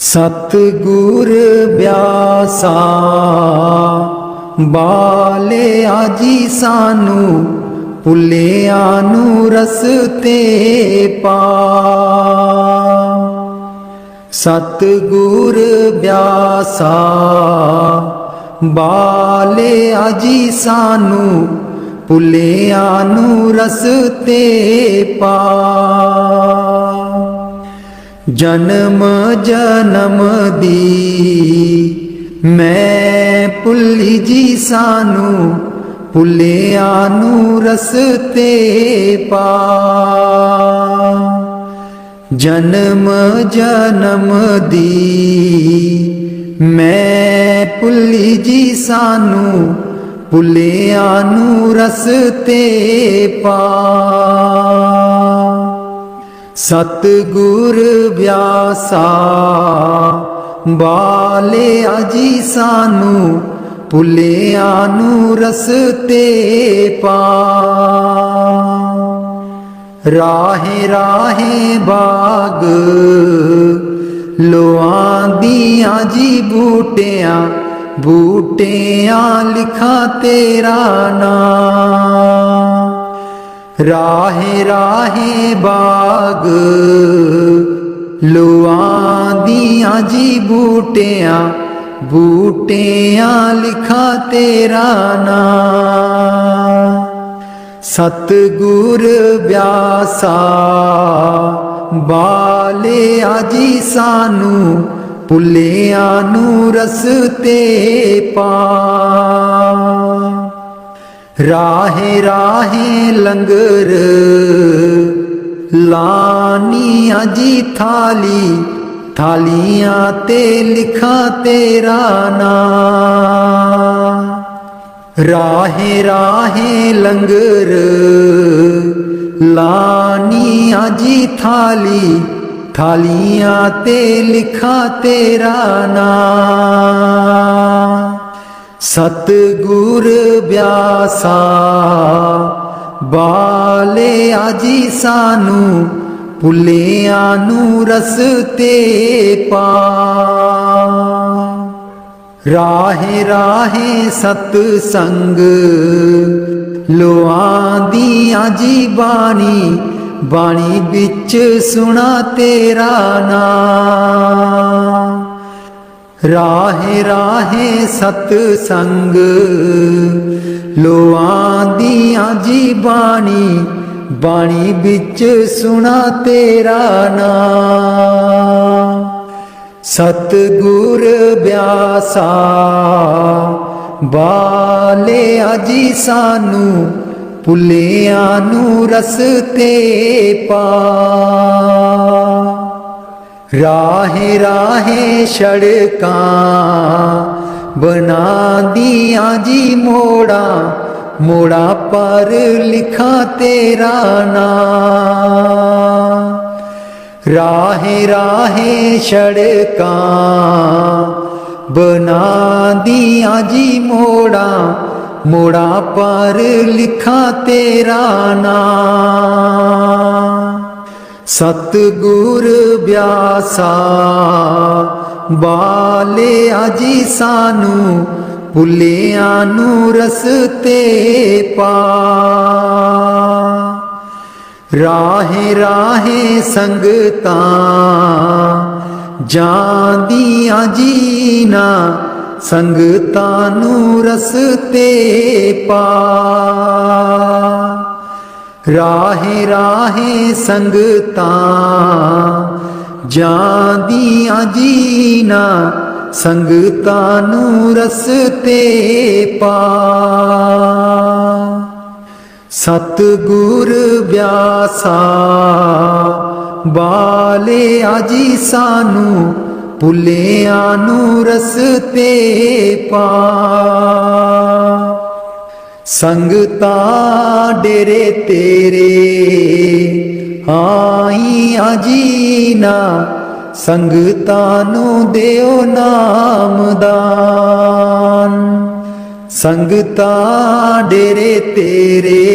सतगुर ब्यासा बाले आजी सानू भुलिया नू रसते पा। सतगुर ब्यासा बाले आजी सानू भुलिया नू रसते पा। जन्म जन्म दी मैं भुली जी सानू भुलिया नू रसते पा। जन्म जन्म दी मैं भुली जी सानू भुलिया नू रसते पा। सतगुर ब्यासा बाले आजी सानू भुलिया नू रसते पा। राहे राहे बाग लोआंदियां जी बूटियां बूटियां लिखा तेरा नाम। राहे राहे बाग लोआंदियां जी बूटियां बूटियां लिखा तेरा नाम। सतगुर ब्यासा बाले आजी सानू भुलिया नू रसते पा। राहे राहे लंगर लानियां जी थाली थालियां ते लिखा तेरा नाम। राहे राहे लंगर लानियां जी थाली थालियां ते लिखा तेरा नाम। सतगुर ब्यासा बाले आजी सानू भुलिया नू रसते पा। राहे राहे सतसंग लोआंदियां जी बाणी बाणी बिच सुना तेरा नाम। राहे राहे सतसंग लोआंदियां जी बाणी बाणी बिच सुना तेरा नाम। सतगुर ब्यासा बाले आजी सानू भुलिया नू रसते पा। राहे राहे सड़कां बनांदियां जी मोड़ा मोड़ा पर लिखा तेरा नाम। राहे राहे सड़कां बनांदियां जी मोड़ा मोड़ा पर लिखा तेरा नाम। सतगुर ब्यासा बाले आजी सानू भुलिया नू रसते पा। राहे राहे संगतां जांदियां जीना संगतां नू रसते पा। राहे राहे संगतां जांदियां जीना संगतां नू रसते पा। सतगुर ब्यासा बाले आजी सानू भुलिया नू रसते पा। संगतां डेरे तेरे आईयां जीना संगतां नू देओ नामदान। संगतां डेरे तेरे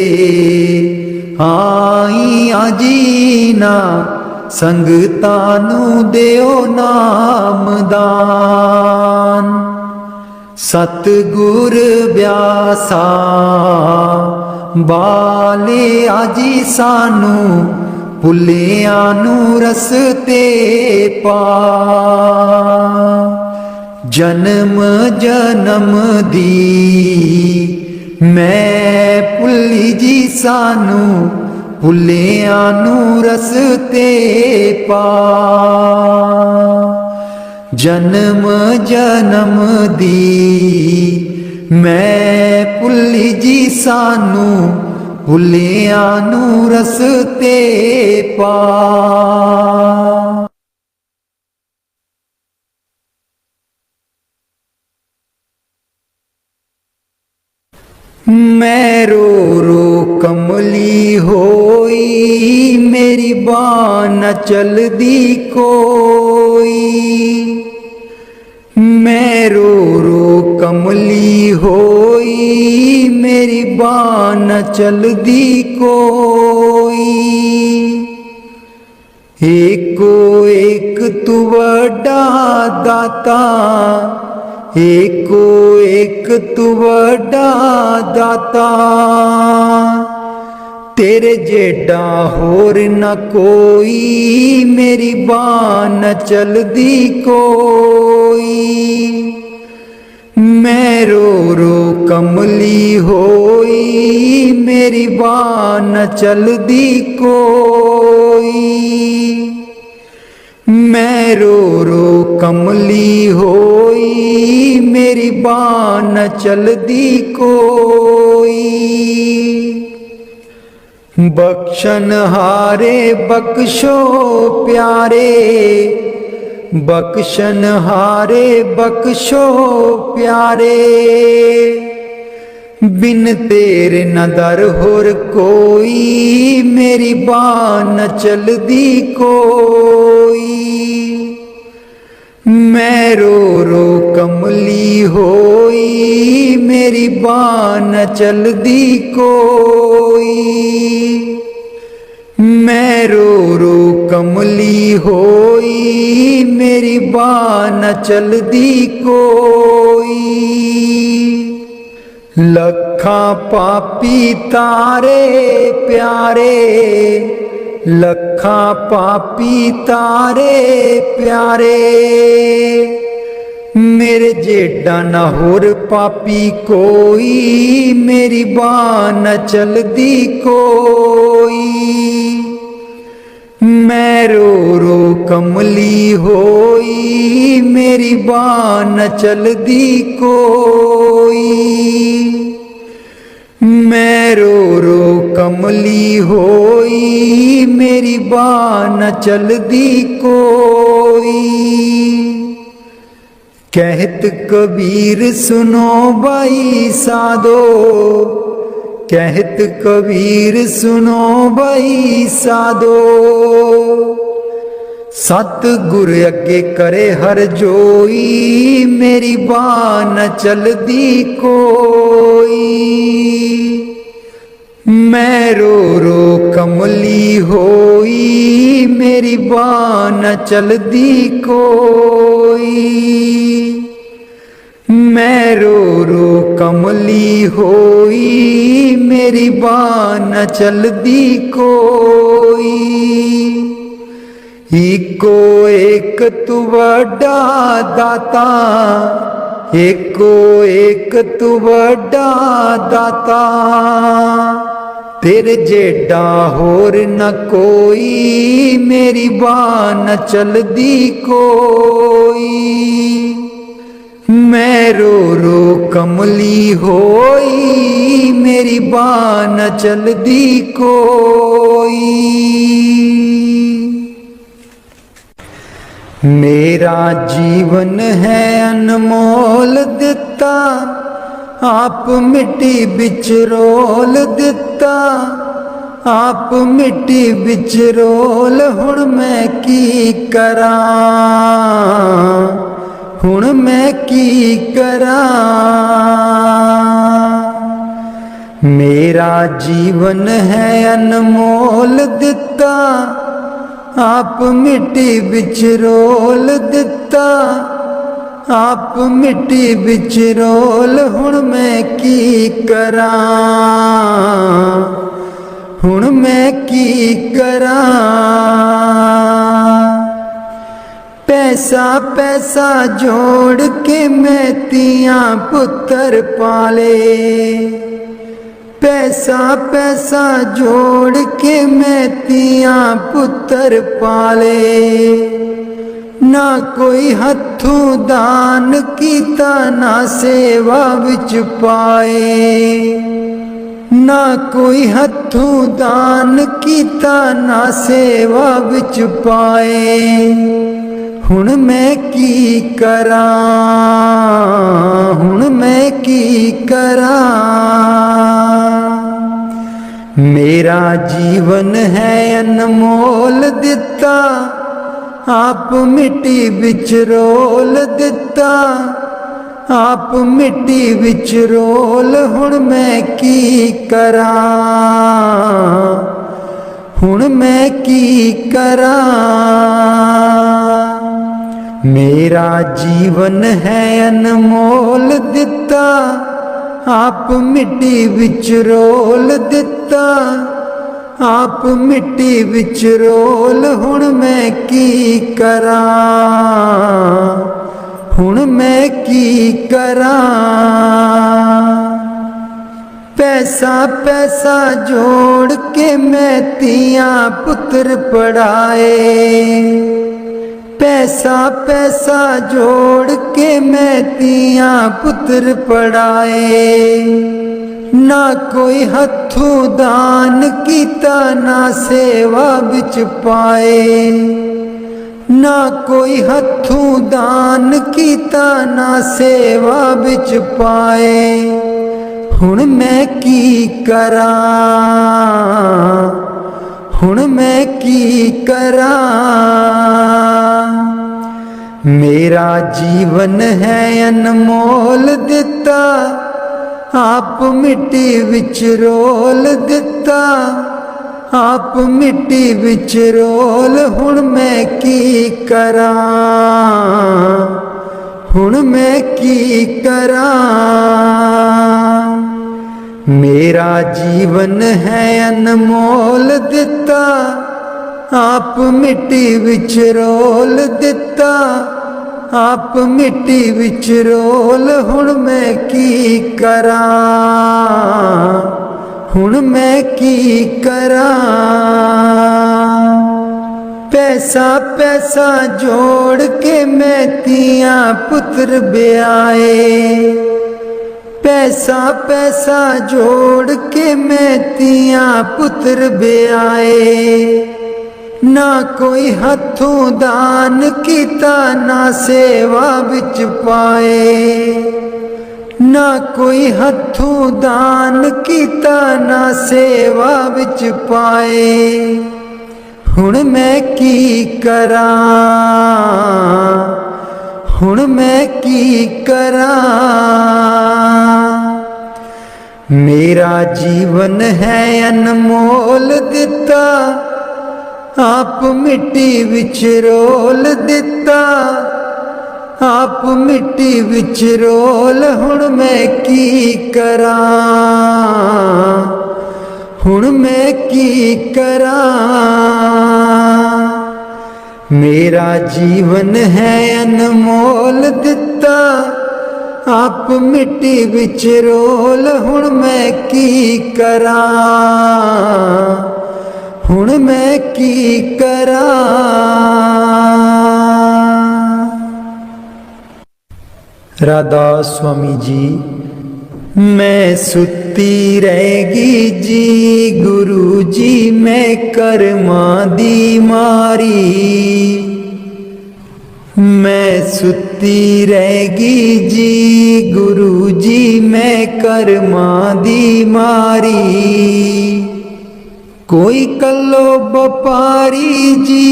आईयां जीना ਸੰਗਤਾਂ ਨੂੰ ਦਿਓ ਨਾਮਦਾਨ। ਸਤਿਗੁਰ ਬਿਆਸਾ ਬਾਲਿਆ ਜੀ ਸਾਨੂੰ, ਭੁੱਲਿਆਂ ਨੂੰ ਰਸਤੇ ਪਾ। ਜਨਮ ਜਨਮ ਦੀ ਮੈਂ ਭੁੱਲੀ ਜੀ ਸਾਨੂੰ, ਭੁੱਲਿਆਂ ਨੂੰ ਰਸਤੇ ਪਾ। ਜਨਮ ਜਨਮ ਦੀ ਮੈਂ ਭੁੱਲੀ ਜੀ ਸਾਨੂੰ, ਭੁੱਲਿਆਂ ਨੂੰ ਰਸਤੇ ਪਾ। मैं रो रो कमली होई, मेरी बाँ न चलदी कोई। मैं रो रो कमली होई, मेरी बाँ न चलदी कोई। एको एक तू वड्डा दाता, एको एक तू वड्डा दाता। तेरे जेडा होर न कोई, मेरी बाँ न चलदी कोई। मैं रो रो कमली होई, मेरी बाँ न चलदी कोई। मैं रो रो कमली होई, मेरी बाँ न चलदी कोई। बख्शन हारे बख्शो प्यारे, बख्शन हारे बख्शो प्यारे। बिन तेरे न दर होर कोई, मेरी बाँ न चलदी कोई। मैं रो रो कमली होई, मेरी बाँ न चलदी कोई। मैं रो रो कमली होई, मेरी बाँ न चलदी कोई। लखां पापी तारे प्यारे, लखां पापी तारे प्यारे। मेरे जेडा न होर पापी कोई, मेरी बाँ न चलदी कोई। मैं रो रो कमली होई, मेरी बाँ न चलदी कोई। मैं रो रो कमली होई, मेरी बाँ न चलदी कोई। कहत कबीर सुनो भाई साधो, कहत कबीर सुनो भाई साधो। सतगुर अगे करे हर जोई, मेरी बाँ न चलदी कोई। मैं रो रो कमली होई, मेरी बाँ न चलदी कोई। मैं रो रो कमली होई, मेरी बाँ न चलदी कोई। एको एक तू वड्डा दाता, एको एक तू वड्डा दाता। तेरे जेडा होर न कोई, मेरी बाँ न चलदी कोई। मैं रो रो कमली होई, मेरी बाँ न चलदी कोई। मेरा जीवन है अनमोल दिता, आप मिट्टी बिच रोल दिता। आप मिट्टी बिच रोल, हुण मैं की करा, हुण मैं की करा। मेरा जीवन है अनमोल दिता, आप मिट्टी विच रोल दिता, आप मिट्टी विच रोल। हुण मैं की करां, हुण मैं की करां। पैसा पैसा जोड़ के मैं तियां पुत्र पाले, पैसा पैसा जोड़ के मैं तियां पुत्र पाले। ना कोई हथों दान कीता, ना सेवा विच पाए, ना कोई हथों दान कीता, ना सेवा विच पाए। हुण मैं की करां, हुण मैं की करां। मेरा जीवन है अनमोल दिता, आप मिट्टी विच रोल दिता, आप मिट्टी विच रोल। हुण मैं की करां, हुण मैं की करां। मेरा जीवन है अनमोल दिता, आप मिट्टी विच रोल दिता, आप मिट्टी विच रोल। हुण मैं की करां, हुण मैं की करां। पैसा पैसा जोड़ के मैं तियां पुत्र पढ़ाए, पैसा पैसा जोड़ के मैं तियां पुत्र पढ़ाए। ना कोई हथों दान कीता, ना सेवा विच पाए, ना कोई हथों दान कीता, ना सेवा विच पाए। हुण मैं की करां, हुण मैं की करां। मेरा जीवन है अनमोल दिता, आप मिट्टी विच रोल दिता, आप मिट्टी विच रोल। हुण मैं की करां, हुण मैं की करां। मेरा जीवन है अनमोल दिता, आप मिट्टी विच रोल दिता, आप मिट्टी विच रोल। हुण मैं की करां, हुण मैं की करां। पैसा पैसा जोड़ के मैं तियां पुत्र ब्याए, पैसा पैसा जोड़ के मैं तियां पुत्र ब्याए। ना कोई हथों दान कीता, ना सेवा विच पाए, ना कोई हथों दान कीता, ना सेवा विच पाए। हुण मैं की करां, हुण मैं की करां। मेरा जीवन है अनमोल दिता, आप मिट्टी विच रोल दिता, आप मिट्टी विच रोल। हुण मैं की करां, हुण मैं की करां। मेरा जीवन है अनमोल दिता, आप मिट्टी विच रोल। हुण मैं की करां, हुण मैं की करां। राधा स्वामी जी। मैं सुती रहेगी जी गुरु जी, मैं कर्मा दी मारी। मैं सुती रहेगी जी गुरु जी, मैं कर्मा दी मारी। कोई कल्लो व्यापारी जी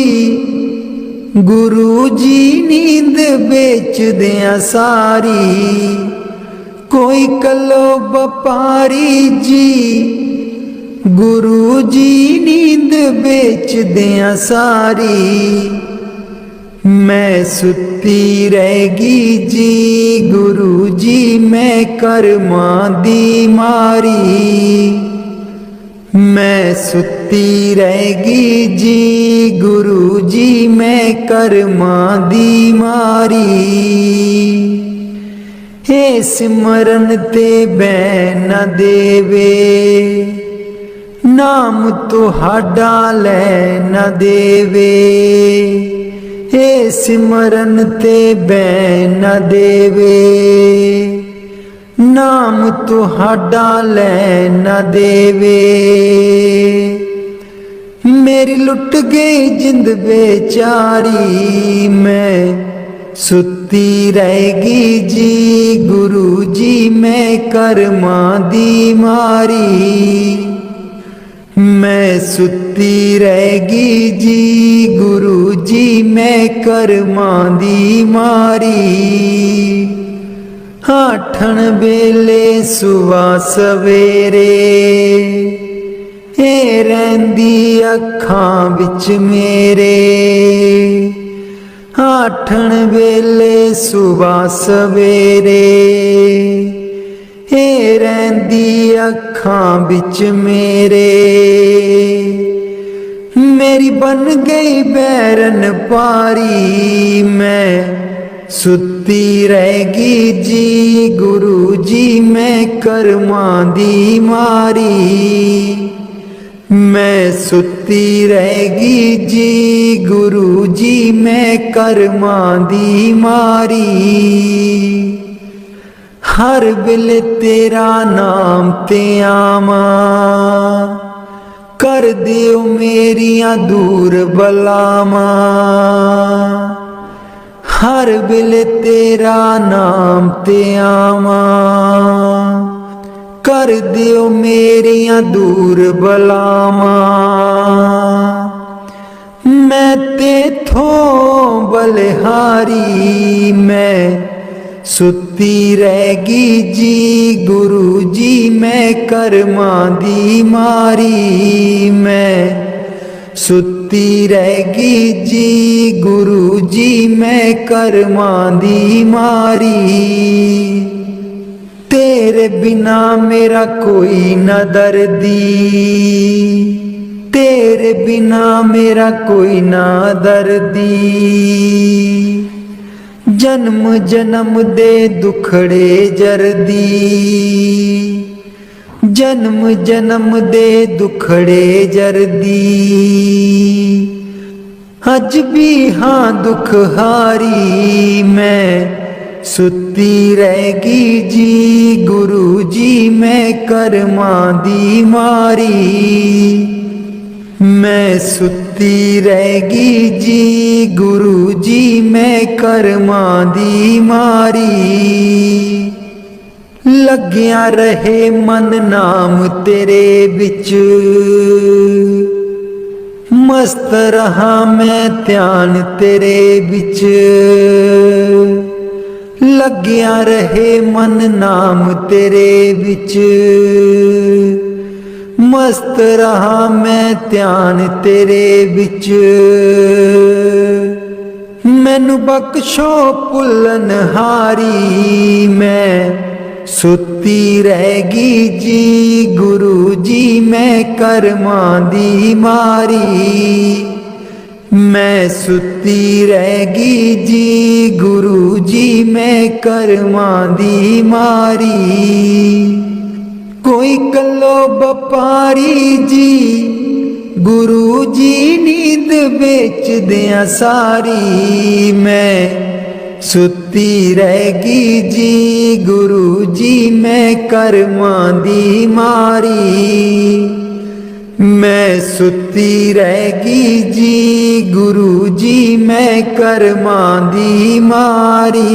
गुरु जी, नींद बेच दिया सारी। कोई कल्लो व्यापारी जी गुरु जी नींद बेच दिया सारी, मैं सुती रहेगी जी गुरु जी मैं कर्मा दी मारी। मैं सुती रहेगी जी गुरु जी मैं कर्मा दी मारी। हे सिमरन ते बैन न देवे, नाम तुहाडा लै न देवे। हे सिमरन ते बैन न देवे, नाम तुहाडा लै न देवे। मेरी लुट गई जिंद बेचारी, मैं सुती रहेगी जी गुरु जी मैं कर्मा दी मारी। मैं सुती रहेगी जी गुरु जी मैं कर्मा दी मारी। आठन वेले सुबह सवेरे, ए रैंदी अखां विच मेरे। आठन वेले सुबह सवेरे, हे रैंदी अखां विच मेरे। मेरी बन गई बैरन पारी, मैं सुती रहेगी जी गुरु जी मैं कर्मा दी मारी। मैं सुती रहेगी जी गुरु जी मैं कर्मा दी मारी। हर वेले तेरा नाम ते आवा, कर दियो मेरियां दूर बलावा। हर वेले तेरा नाम ते आवा, कर दियो मेरियां दूर बलावा। मैं तेथों बलिहारी, मैं सुती रहेगी जी गुरु जी मैं कर्मा दी मारी। मैं सुती रहेगी जी गुरु जी मैं कर्मा दी मारी। तेरे बिना मेरा कोई न दर्दी, तेरे बिना मेरा कोई ना दर्दी। जन्म जन्म दे दुखड़े जरदी, जन्म जन्म दे दुखड़े जरदी। अज भी हाँ दुख हारी, मैं सुती रहेगी जी गुरु जी मैं कर्मा दी मारी। मैं सुती रहेगी जी गुरु जी मैं कर्मा दी मारी। लग्या रहे मन नाम तेरे बिच, मस्त रहा मैं ध्यान तेरे बिच। लग्या रहे मन नाम तेरे बिच, मस्त रहा मैं ध्यान तेरे बिच। मैनू बख्शो भुलन हारी, मैं सुती रहेगी जी गुरु जी मैं कर्मा दी मारी। मैं सुती रहेगी जी गुरु जी मैं कर्मा दी मारी। कोई कलो बपारी जी गुरु जी नींद बेच दिया सारी। मैं सुती रहेगी जी गुरु जी मैं कर्मा दी मारी। मैं सुती रहेगी जी गुरु जी मैं कर्मा दी मारी।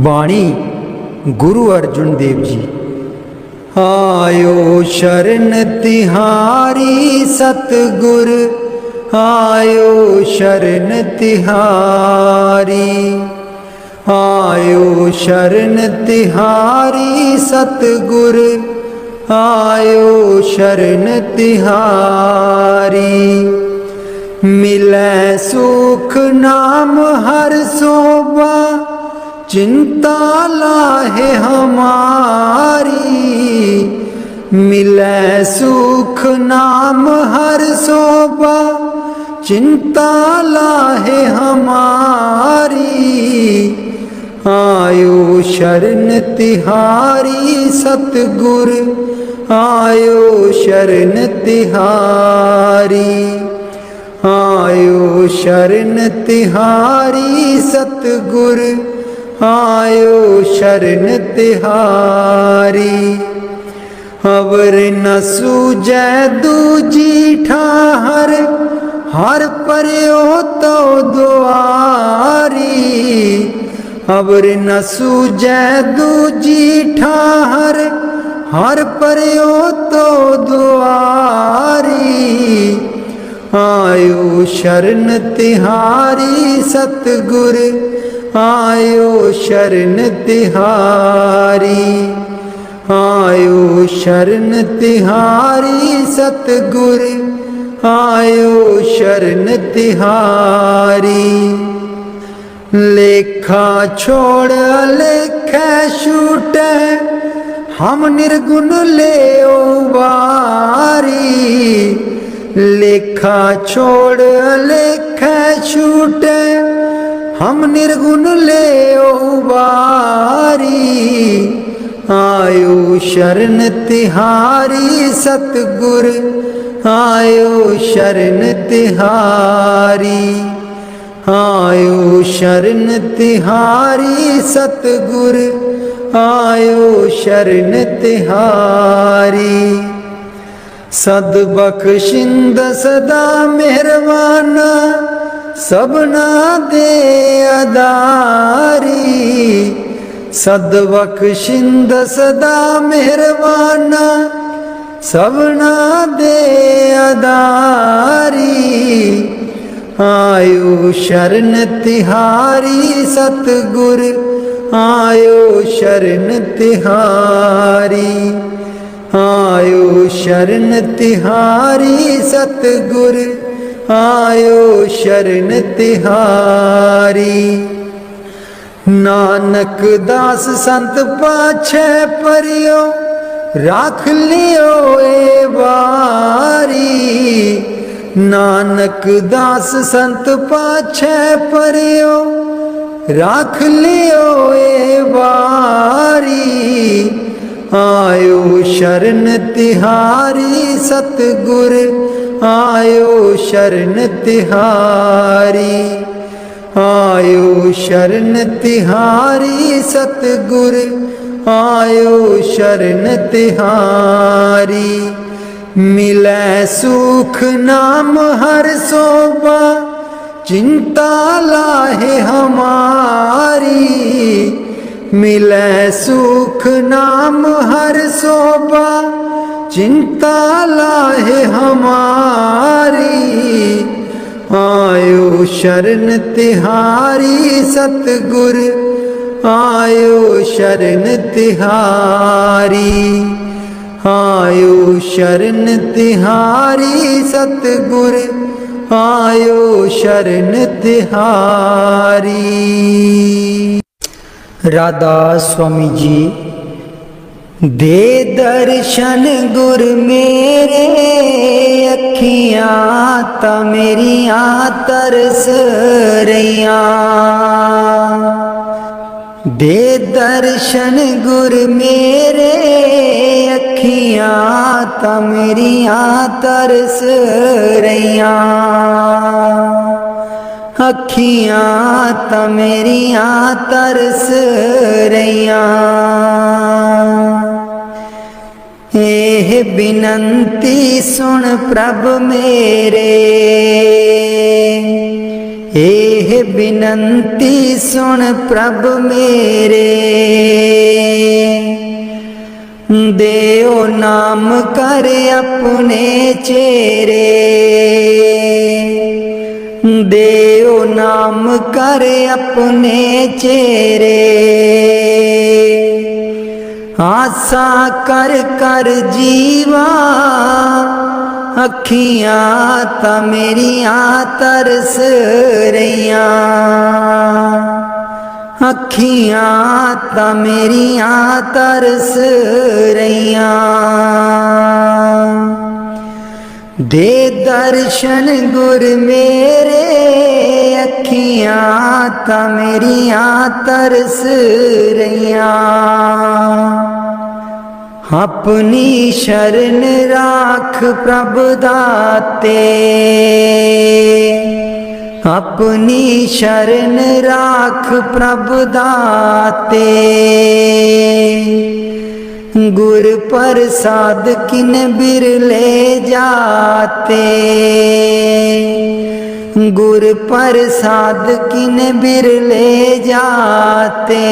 बाणी गुरु अर्जुन देव जी। आयो शरण तिहारी सतगुर, आयो शरण तिहारी। आयो शरण तिहारी सतगुर, आयो शरण तिहारी। मिलै सुख नाम हर शोभा, चिंता लाहे हमारी। मिलै सुख नाम हर शोभा, चिंता लाहे हमारी। आयो शरण तिहारी सतगुर, आयो शरण तिहारी। आयो शरण तिहारी सतगुर, आयो शरण तिहारी। अवर न सूझै दूजी ठाहर, हर पर्यो तो दुआरी। अवर न सूझै दूजी ठाहर, हर पर्यो तो दुआरी। आयो शरण तिहारी सतगुर, आयो शरण तिहारी। आयो शरण तिहारी सतगुर, आयो शरण तिहारी। लेखा छोड़ लेखा छूटे, हम निर्गुण ले बारी। लेखा छोड़ लेखा छूटे, हम निर्गुण ले बारी। आयो शरण तिहारी सतगुर, आयो शरण तिहारी। आयो शरण तिहारी सतगुर, आयो शरण तिहारी। सदबख्शिंद सदा मेहरबाना, सबना दे अदारी। सदबख्शिंद सदा मेहरबाना, सबना दे अदारी। आयो शरण तिहारी सतगुर, आयो शरण तिहारी। आयो शरण तिहारी सतगुर, आयो शरण तिहारी। नानक दास संत पाछे परियो, राख लियो ए बारी। नानक दास संत पाछे परियो, राख लियो ए बारी। आयो शरण तिहारी सतगुर, आयो शरण तिहारी। आयो शरण तिहारी सतगुर, आयो शरण तिहारी। मिलै सुख नाम हर शोभा, चिंता लाहे हमारी। मिलै सुख नाम हर शोभा, चिंता लाहे हमारी। आयो शरण तिहारी सतगुर, आयो शरण तिहारी। आयो शरण तिहारी सतगुर, आयो शरण तिहारी। राधा स्वामी जी। दे दर्शन गुर मेरे, अखियां ता मेरियां तरस रहियां। दे दर्शन गुर मेरे, अखियां ता मेरियां तरस रहियां। अखियां ता मेरियां तरस रहियां। एह बिनंती सुन प्रभ मेरे, एह बिनंती सुन प्रभ मेरे। देओ नाम कर अपने चेरे, देओ नाम कर अपने चेरे। आसा कर कर जीवा अखियां ता मेरियां तरस रहियां। अखियां ता मेरियां तरस रहियां। दे दर्शन गुर मेरे अखियां ता मेरियां तरस रहियां। अपनी शरण राख प्रभ दाते। अपनी शरण राख प्रभ दाते। गुर प्रसाद किन बिरले जाते। गुर प्रसाद किन बिरले जाते।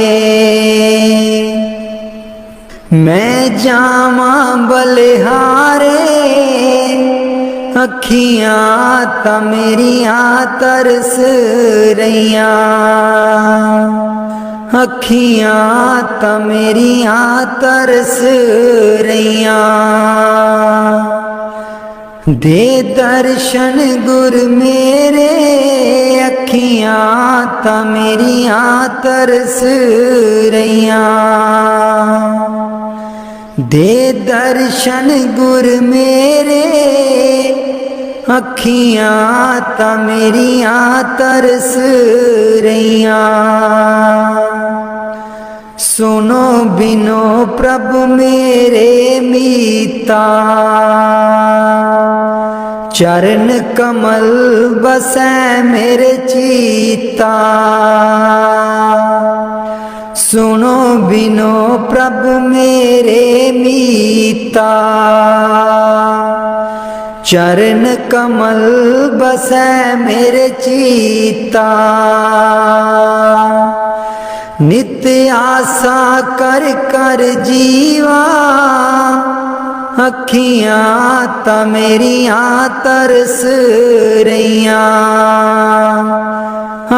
मैं जावा बलिहारे अखियां ता मेरियां तरस रहियां। अखियां ता मेरियां तरस रहियां। दे दर्शन गुर मेरे अखियां ता मेरियां तरस रहियां। दे दर्शन गुर मेरे अखियां ता मेरियां तरस रहियां। सुनो बिनो प्रभु मेरे मीता। चरण कमल बसै मेरे चीता। सुनो बिनो प्रभु मेरे मीता। चरण कमल बसै मेरे चीता। नित्य आशा कर कर जीवा अखियां ता मेरियां तरस रहियां।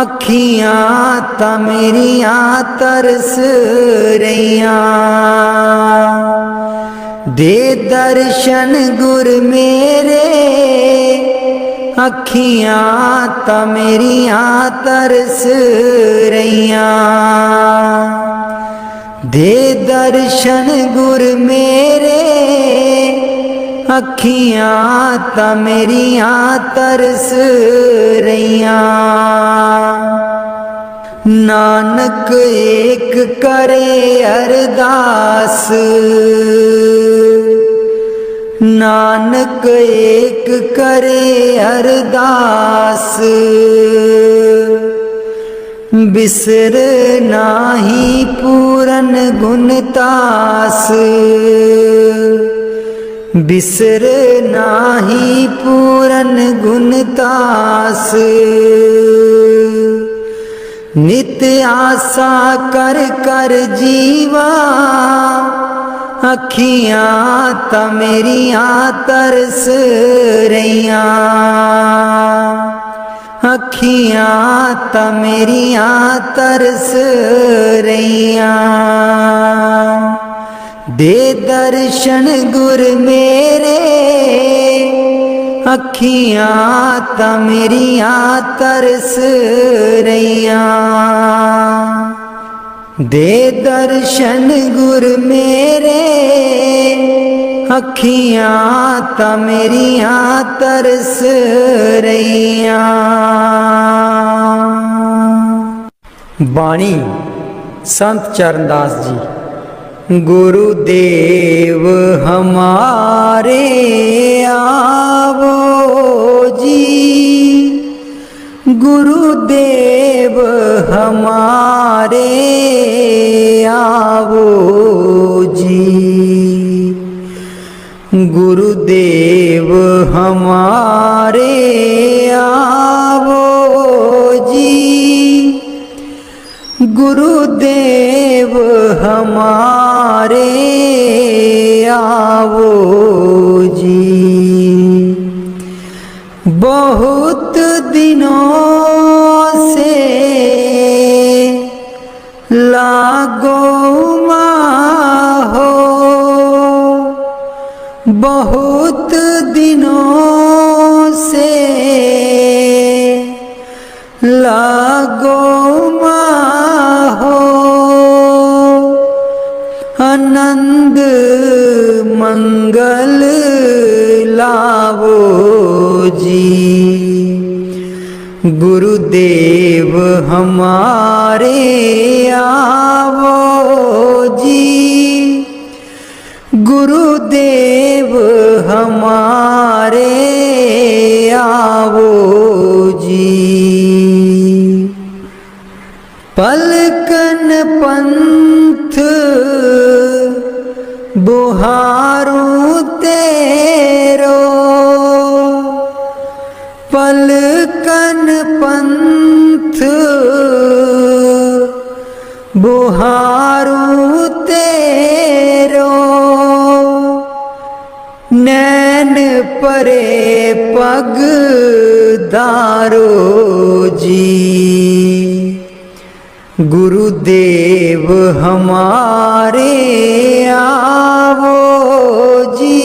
अखियां ता मेरियां तरस रहियां। दे दर्शन गुर मेरे अखियां ता मेरियां तरस रहियां। दे दर्शन गुर मेरे अखियां ता मेरियां तरस रहियां। नानक एक करे अरदास। नानक एक करे अरदास। बिसर नाही पूरन गुणतास। बिसर नाही पूरन गुणतास। नित्य आशा कर कर जीवा अखियां ता मेरियां तरस रहियां। अखियां ता मेरियां तरस रहियां। दे दर्शन गुर मेरे अखियां ता मेरियां तरस रहियां। दे दर्शन गुर मेरे अखियां ता मेरियां तरस रहियां। बाणी संत चरणदास जी। गुरुदेव हमारे आवो जी। गुरुदेव हमारे आवो जी। गुरुदेव हमारे आवो जी। गुरुदेव हमारे आवो जी। बहुत बहुत दिनों से लागो हो, बहुत दिनों से लागो हो, आनंद मंगल लावो जी। गुरुदेव हमारे आवो जी, गुरुदेव हमारे आवो जी। पलकन पंथ बुहारूं तेरो, पलकन पंथ बुहारूं तेरो, नैन परे पग दारो जी। गुरुदेव हमारे आवो जी,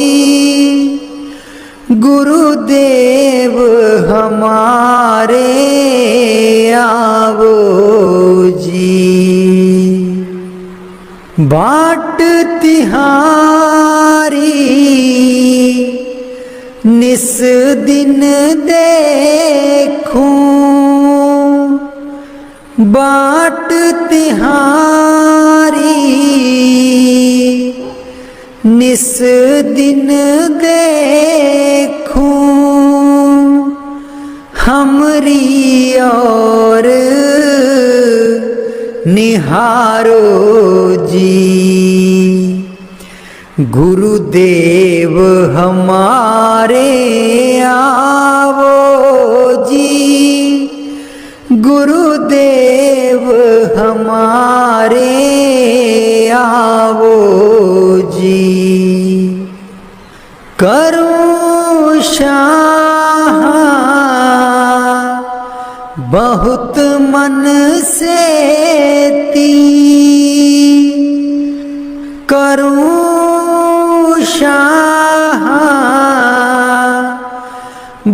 गुरुदेव हमारे आवो जी। बाट तिहारी निस दिन देखूं, बाट तिहारी निस दिन देखूं, हमरी और निहारो जी। गुरुदेव हमारे आवो जी, गुरुदेव हमारे आवो जी। करूं शाह बहुत मन से ती, करूं शाह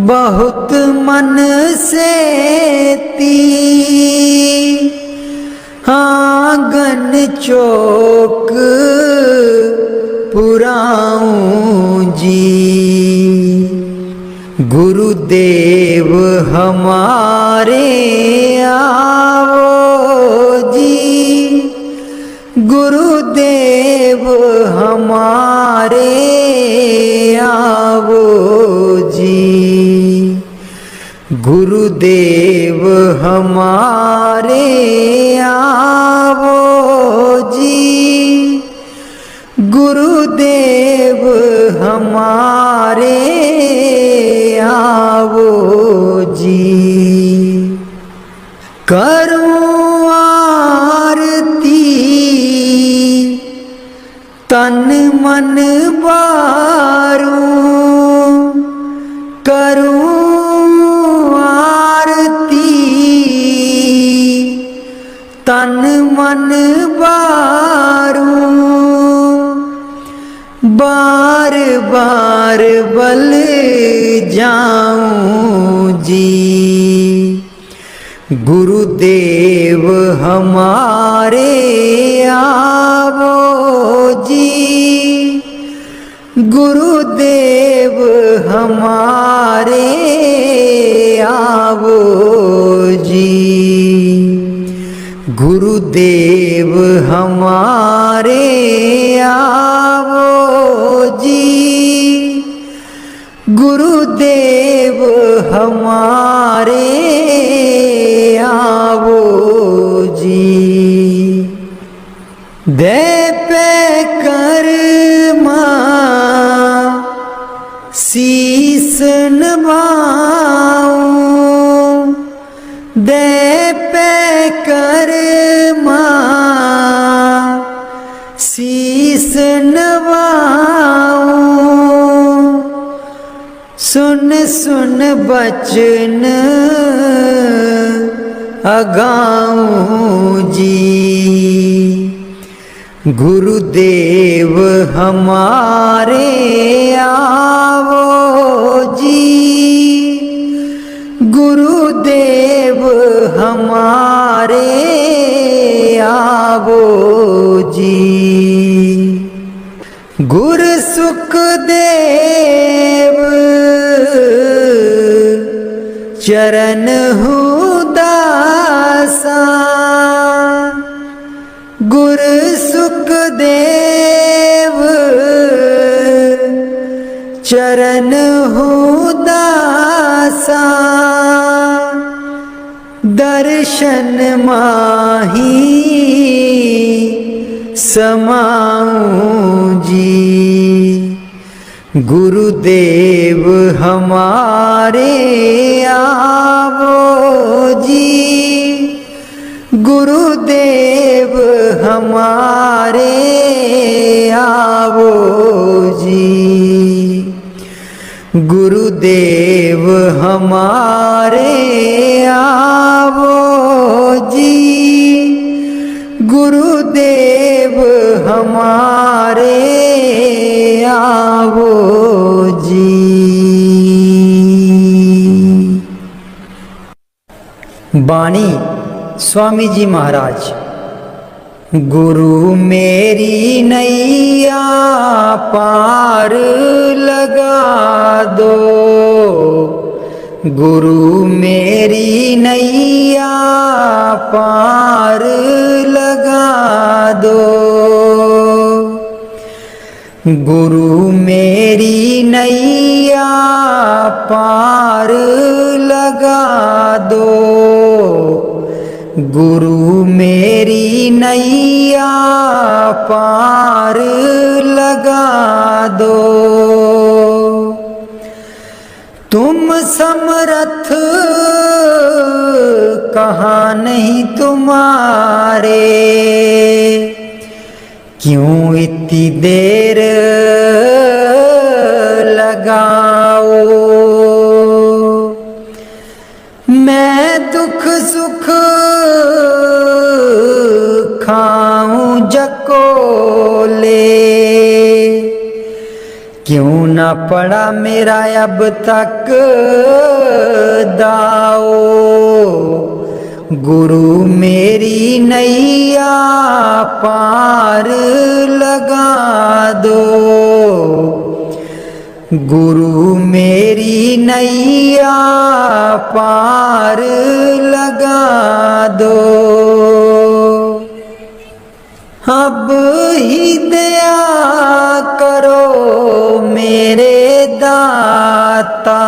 बहुत मन से ती, आंगन चौक पुराऊं जी। गुरुदेव हमारे आवो जी, गुरुदेव हमारे आवो जी। गुरुदेव हमारे आवो जी, गुरुदेव हमारे आवो जी। करूं आरती तन मन बारूं, करूं आरती तन मन बारूं, बार बार बल जाऊं जी। गुरुदेव हमारे आवो जी, गुरुदेव हमारे आवो जी। गुरुदेव हमारे आवो जी, गुरुदेव हमारे आवो जी। दे पे कर्मा शीस नभाऊं, दे पे कर्मा शीस नभाऊं, सुन सुन बचन अगाऊं जी। गुरुदेव हमारे आवो जी, गुरुदेव हमारे आवो जी। गुरु सुखदेव चरण दासा, गुरु सुखदेव चरण दासा। दर्शन माही समाऊं जी। गुरुदेव हमारे आवो जी, गुरुदेव हमारे आवो जी। गुरुदेव हमारे आवो जी, गुरुदेव हमारे आवो जी। बाणी स्वामी जी महाराज। गुरु मेरी नैया पार लगा दो, गुरु मेरी नैया पार लगा दो। गुरु मेरी नैया पार लगा दो, गुरु मेरी नैया पार लगा दो। तुम समर्थ कहाँ नहीं तुम्हारे, क्यों इतनी देर लगाओ। मैं दुख सुख खाऊं जकोले, क्यों ना पड़ा मेरा अब तक दाओ। गुरु मेरी नैया पार लगा दो, गुरु मेरी नैया पार लगा दो। अब ही दया करो मेरे दाता,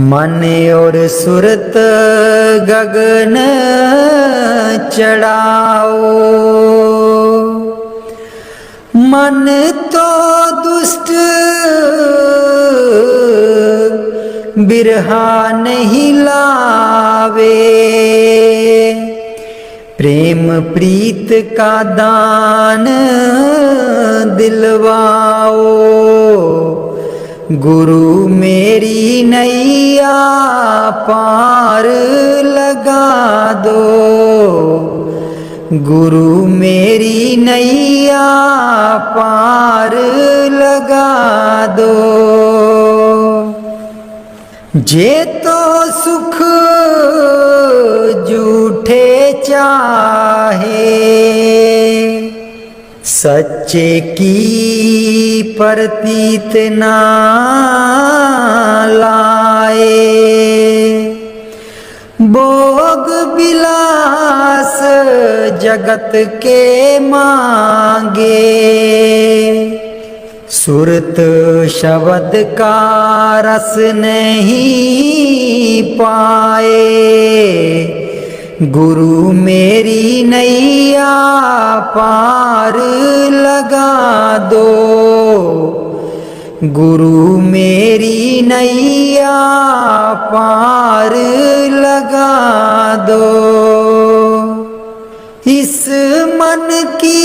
मन और सुरत गगन चढ़ाओ। मन तो दुष्ट बिरहा नहीं लावे, प्रेम प्रीत का दान दिलवाओ। गुरु मेरी नैया पार लगा दो, गुरु मेरी नैया पार लगा दो। जे तो सुख झूठे चाहे, सच्चे की प्रतीत ना लाए। भोग विलास जगत के मांगे, सुरत शब्द का रस नहीं पाए। गुरु मेरी नैया पार लगा दो, गुरु मेरी नैया पार लगा दो। इस मन की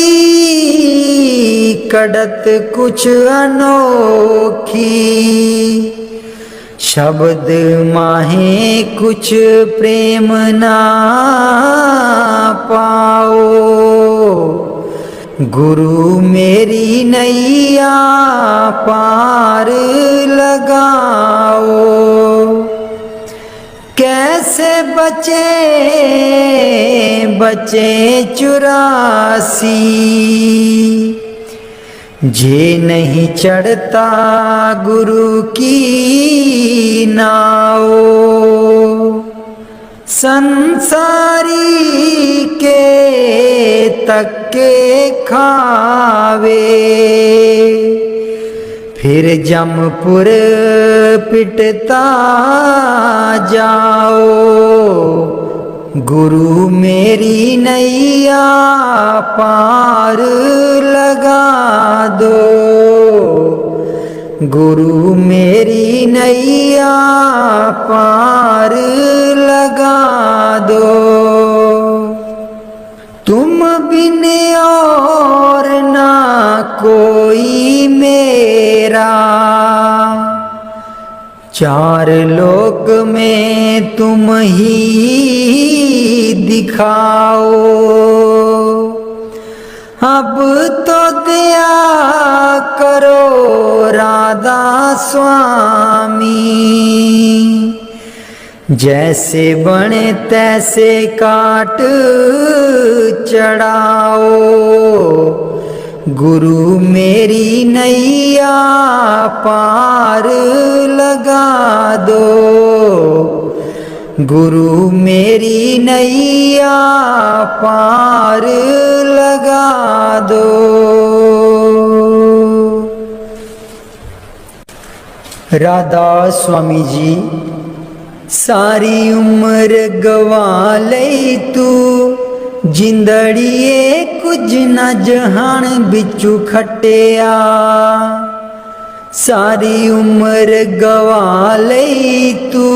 कड़त कुछ अनोखी, शब्द माहे कुछ प्रेम ना पाओ, गुरु मेरी नैया पार लगाओ। कैसे बचे बचे 84, जे नहीं चढ़ता गुरु की नाव। संसारी के तक्के खावे, फिर जमपुर पिटता जाओ। गुरु मेरी नैया पार लगा दो, गुरु मेरी नैया पार लगा दो। तुम बिन और ना कोई मेरा, चार लोक में तुम ही दिखाओ। अब तो दया करो राधा स्वामी, जैसे बने तैसे काट चढ़ाओ। गुरु मेरी नैया पार लगा दो, गुरु मेरी नैया पार लगा दो। राधा स्वामी जी सारी उम्र गवा लई तू, जिंदड़िए कुछ न जहान बिचू खटिया। सारी उम्र गवा लई तू,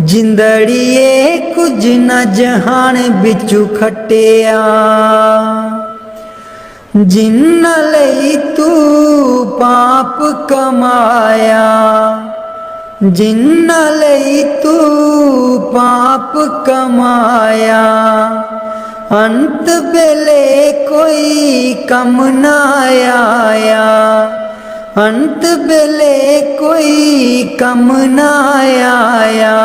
जिंदड़िए कुछ न जहान बिचू खटिया। जिन्न लई तू पाप कमाया, जिन्न लई तू पाप कमाया। अंत बेले कोई कम ना आया, अंत बेले कोई कम ना आया।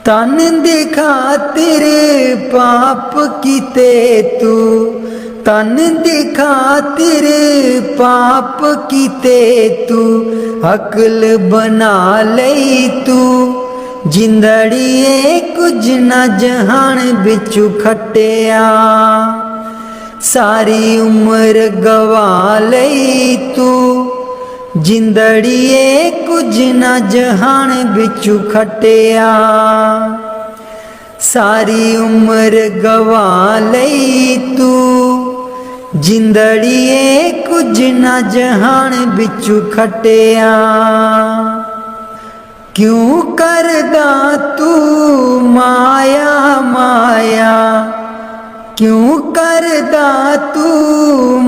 तन दिखा तेरे पाप कीते तू, तन दिखा तेरे पाप कीते तू। अकल बना लई तू, जिंदड़िए कुछ न जहान बिचू खटिया। सारी उम्र गवा लई तू, जिंदड़िए कुछ न जहान बिचू खटिया। सारी उम्र गवा लई तू, जिंदड़िए कुछ न जहान बिचू खटिया। क्यों करदा तू माया माया, क्यों करदा तू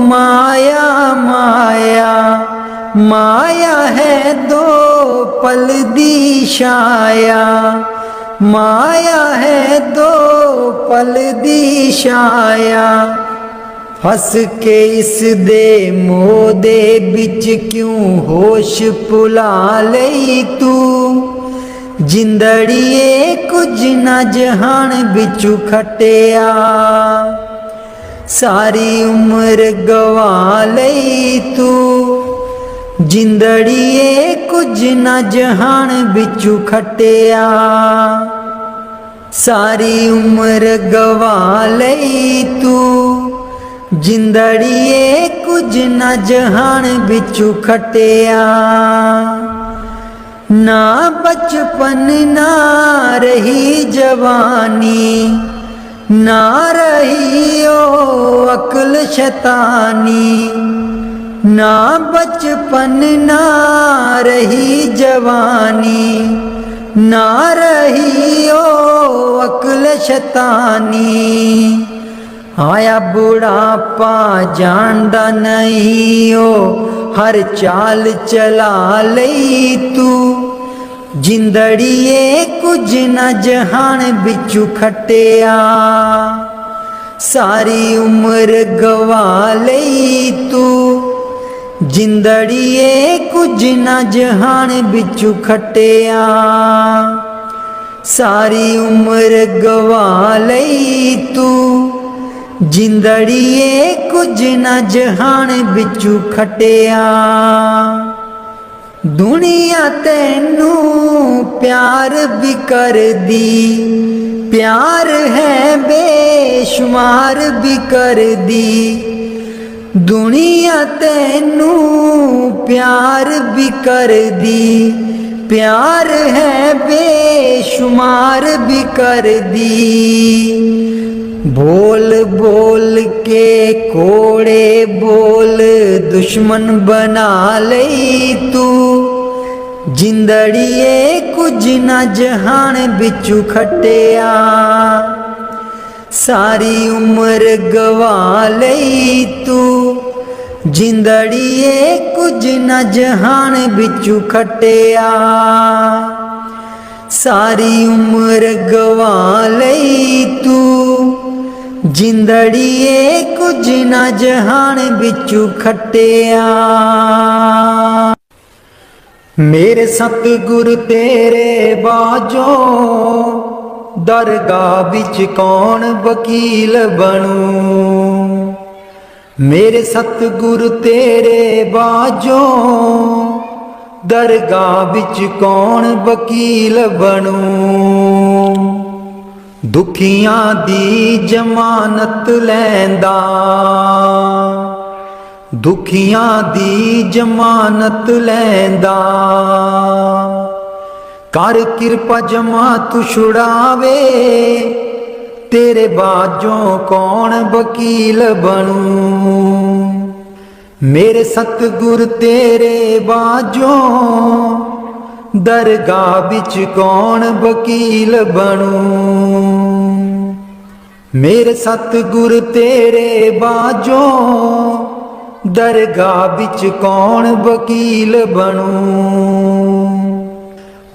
माया माया। माया है दो पल दी छाया, माया है दो पल दी छाया। फस के इस दे मोह दे बिच क्यों होश भुला लई तू। जिंदड़िए कुछ न जहान बिचू खटिया। सारी उम्र गवा लई तू, जिंदड़िए कुछ न जहान बिचू खटिया। सारी उम्र गवा लई तू, जिंदड़िए कुछ न जहान बिचू खटिया। ना बचपन ना रही जवानी, ना रही ओ अक्ल शैतानी। ना बचपन ना रही जवानी, ना रही ओ अक्ल शैतानी। आया बुढ़ापा जानदा नहीं हो, हर चाल चला लई तू। जिंदड़िए कुछ न जहान बिचू खटिया, सारी उम्र गवा लई तू। जिंदड़िए कुछ न जहान बिचू खटिया, सारी उम्र गवा लई तू। जिंदड़िए कुछ न जहान बिचू खटिया, दुनिया तैनू प्यार भी कर दी, प्यार है बेशुमार भी कर दी। दुनिया तैनू प्यार भी कर दी, प्यार है बेशुमार भी कर दी। बोल बोल के कोड़े बोल दुश्मन बना लई तू। जिंदड़िए कुछ न जहान बिचू खटिया, सारी उम्र गवा लई तू। जिंदड़िए कुछ न जहान बिचू खटिया, सारी उम्र गवा लई तू। जिंदड़िए कुछ न जहान बिचू खटिया। मेरे सतगुरु तेरे बाजो, दरगाह बिच कौन वकील बनूं। मेरे सतगुरु तेरे बाजो, दरगाह बिच कौन वकील बनूं। दुखियां दी जमानत लैंदा, दुखियां दी जमानत लैंदा। कर किरपा जमा तू छुड़ावे, तेरे बाजों कौन वकील बनूं। मेरे सतगुरु तेरे बाजों, दरगाह बिच कौन वकील बनूं। मेरे सतगुरु तेरे बाजों, दरगाह बिच कौन वकील बनूं।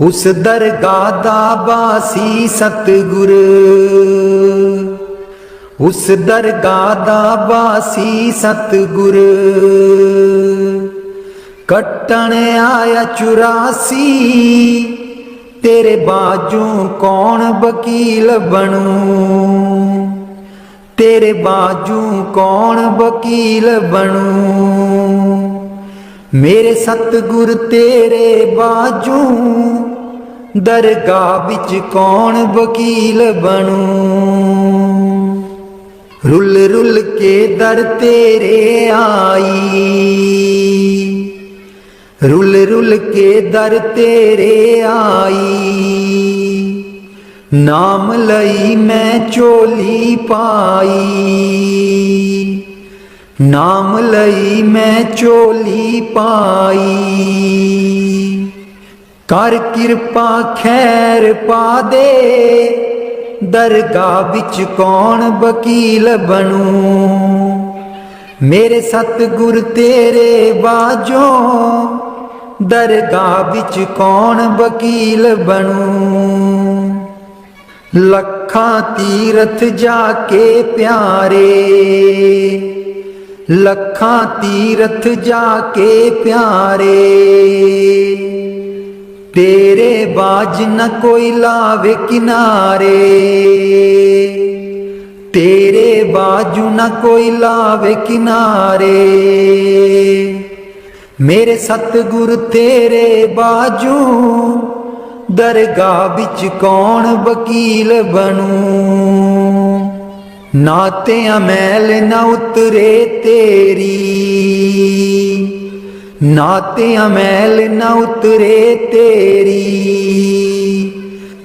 उस दरगाह दा बासी सतगुरु, उस दरगाह दा बासी सतगुरु। कट्टन आया 84, तेरे बाजू कौन वकील बनूं। तेरे बाजू कौन वकील बनूं। मेरे सतगुरु तेरे बाजू, दरगाह बिच कौन वकील बनूं। रुल रुल के दर तेरे आई, रुल रुल के दर तेरे आई। नाम लई मैं चोली पाई, नाम लई मैं चोली पाई। कर किरपा खैर पा दे, दरगाह बिच कौन वकील बनूं। मेरे सतगुरु तेरे बाजों, दरगाह बिच कौन वकील बनूं। लखां तीरथ जाके प्यारे, लखां तीरथ जाके प्यारे। तेरे बाज न कोई लावे किनारे, तेरे बाजू न कोई लावे किनारे। मेरे सतगुरु तेरे बाजू, दरगाह बिच कौन वकील बनूं। नाते मैल न उतरे तेरी, नाते मैल न उतरे तेरी।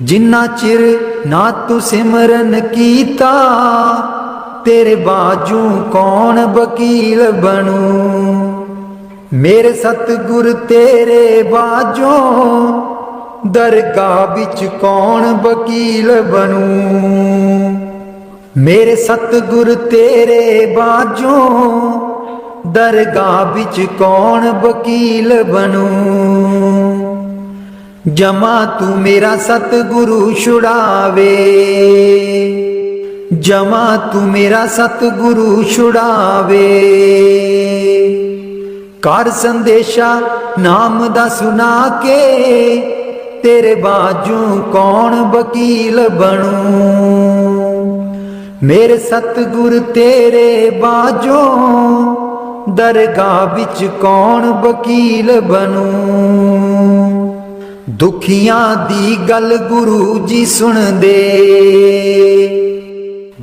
जिन्ना चिर ना तू सिमरन कीता, तेरे बाजू कौन वकील बनूं। मेरे सतगुरु तेरे बाजों, दरगाह बिच कौन वकील बनूं। मेरे सतगुर तेरे बाजों दरगाह बिच कौन वकील बनूं। जमा तू मेरा सतगुरु छुड़ावे, जमा तू मेरा सतगुरु छुड़ावे। कर संदेशा नाम दा सुना के तेरे बाजू कौन वकील बनूं। मेरे सतगुर तेरे बाजों दरगाह बिच कौन वकील बनूं। दुखियां दी गल गुरु जी सुन दे,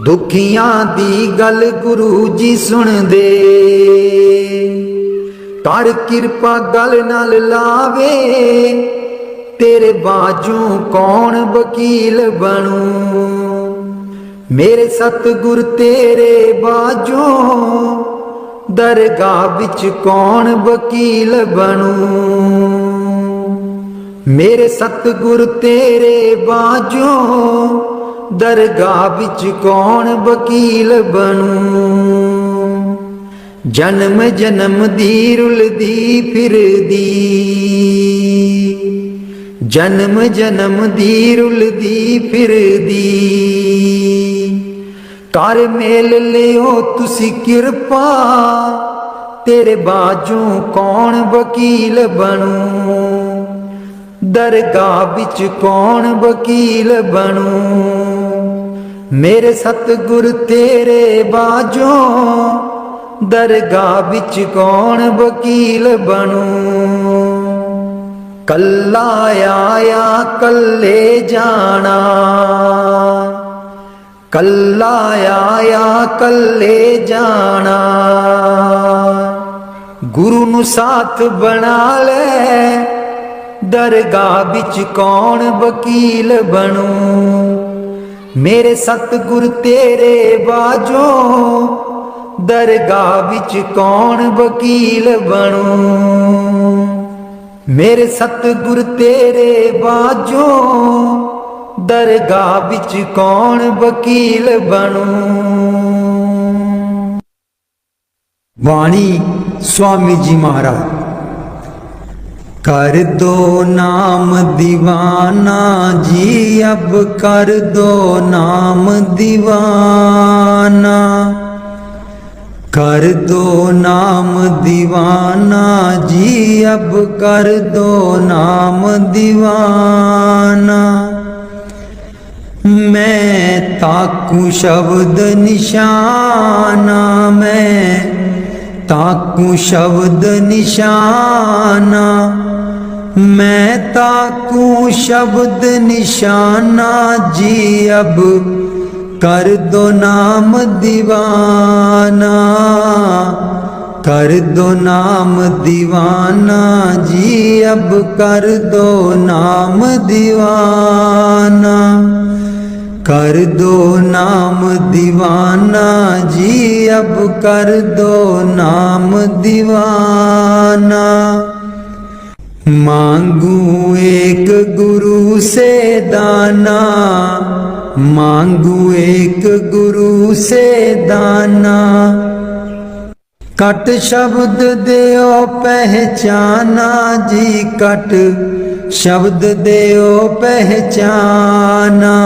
दुखियां दी गल गुरु जी सुन दे। कर किरपा गल नाल लावे तेरे बाजू कौन वकील बनूं। मेरे सतगुर तेरे बाजू दरगाह बिच कौन वकील बनूं। मेरे सतगुर तेरे बाजों दरगाह बिच कौन वकील बनूं। जन्म जन्म दी रुलदी फिरदी, जन्म जन्म दी रुलदी फिरदी। कर मेल लियो तुसी किरपा तेरे बाजों कौन वकील बनूं। दरगाह बिच कौन वकील बनूं। मेरे सतगुर तेरे बाजों दरगाह बिच कौन वकील बनूं। कल्ला आया कल्ले जाना, कल्ला आया कल्ले जाना। गुरु नू साथ बना ले दरगाह बिच कौन वकील बनूं। मेरे सतगुर तेरे बाजों दरगाह बिच कौन वकील बनूं। मेरे सतगुर तेरे बाजों दरगाह बिच कौन वकील बनूं। वाणी स्वामी जी महाराज। कर दो नाम दीवाना जी, अब कर दो नाम दीवाना। कर दो नाम दीवाना जी, अब कर दो नाम दीवाना। मैं ताकू शब्द निशाना, मैं ताकू शब्द निशाना। मैं ताकू शब्द निशाना जी, अब कर दो नाम दीवाना। कर दो नाम दीवाना जी, अब कर दो नाम दीवाना। कर दो नाम दीवाना जी, अब कर दो नाम दीवाना। मांगू एक गुरु से दाना, मांगू एक गुरु से दाना। कट शब्द देओ पहचाना जी, कट शब्द देओ पहचाना।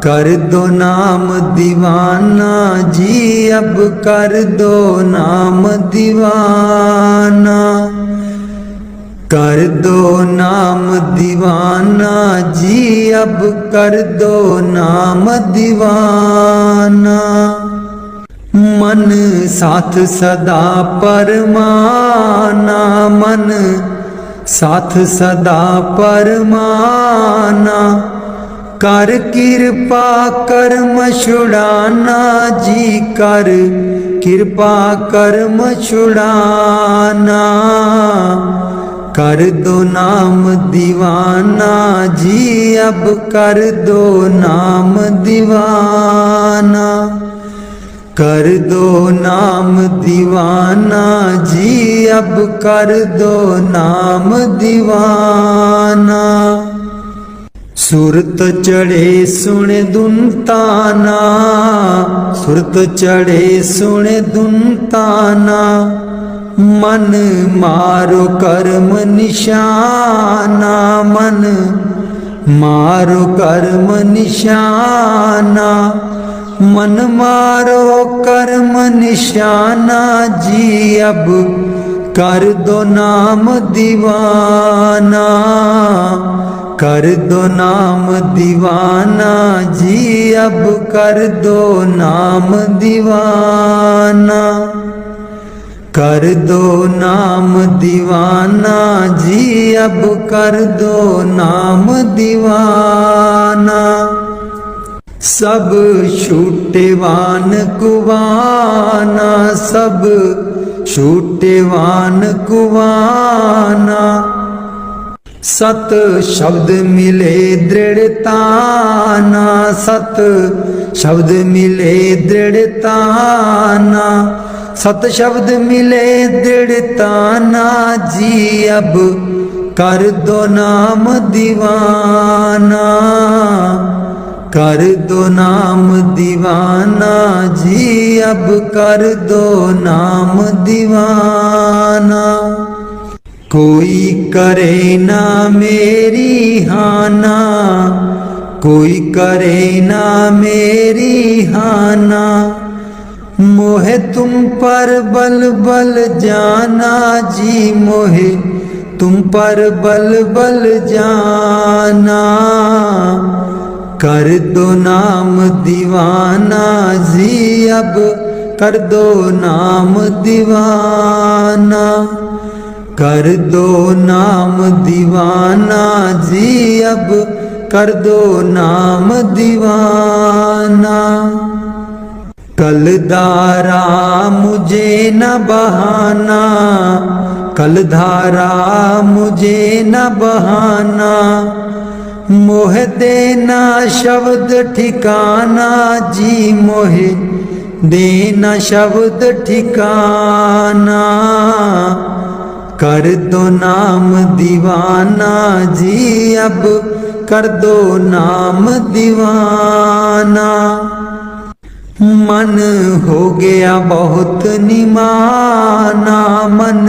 कर दो नाम दीवाना जी, अब कर दो नाम दीवाना। कर दो नाम दीवाना जी, अब कर दो नाम दीवाना। मन साथ सदा परमाना, मन साथ सदा परमाना। कर किरपा कर्म छुड़ाना जी, कर किरपा कर्म छुड़ाना। कर दो नाम दीवाना जी, अब कर दो नाम दीवाना। कर दो नाम दीवाना जी, अब कर दो नाम दीवाना। ਸੁਰਤ ਚੜੇ ਸੁਣ ਦੁਨਤਾਨਾ, ਸੁਰਤ ਚੜੇ ਸੁਣ ਦੁਨਤਾਨਾ, ਮਨ ਮਾਰੋ ਕਰਮ ਨਿਸ਼ਾਨਾ, ਮਨ ਮਾਰੋ ਕਰਮ ਨਿਸ਼ਾਨਾ, मन मारो कर्म निशाना जी, अब कर दो नाम दीवाना, कर दो नाम दीवाना जी, अब कर दो नाम दीवाना, कर दो नाम दीवाना जी, अब कर दो नाम दीवाना। सब छूटेवान कुवाना, सब छूटेवान कुवाना, सत शब्द मिले दृढ़ताना, सत शब्द मिले दृढ़ताना, सत शब्द मिले दृढ़ताना जी, अब कर दो नाम दीवाना, कर दो नाम दीवाना जी, अब कर दो नाम दीवाना। कोई करे ना मेरी हाना, कोई करे ना मेरी हाना, मोहे तुम पर बल बल जाना जी, मोहे तुम पर बल बल जाना, कर दो नाम दीवाना जी, अब कर दो नाम दीवाना, कर दो नाम दीवाना जी, अब कर दो नाम दीवाना। कलधारा मुझे न बहाना, कलधारा मुझे न बहाना, मोह देना शब्द ठिकाना जी, मोह देना शब्द ठिकाना, कर दो नाम दीवाना जी, अब कर दो नाम दीवाना। मन हो गया बहुत निमाना, मन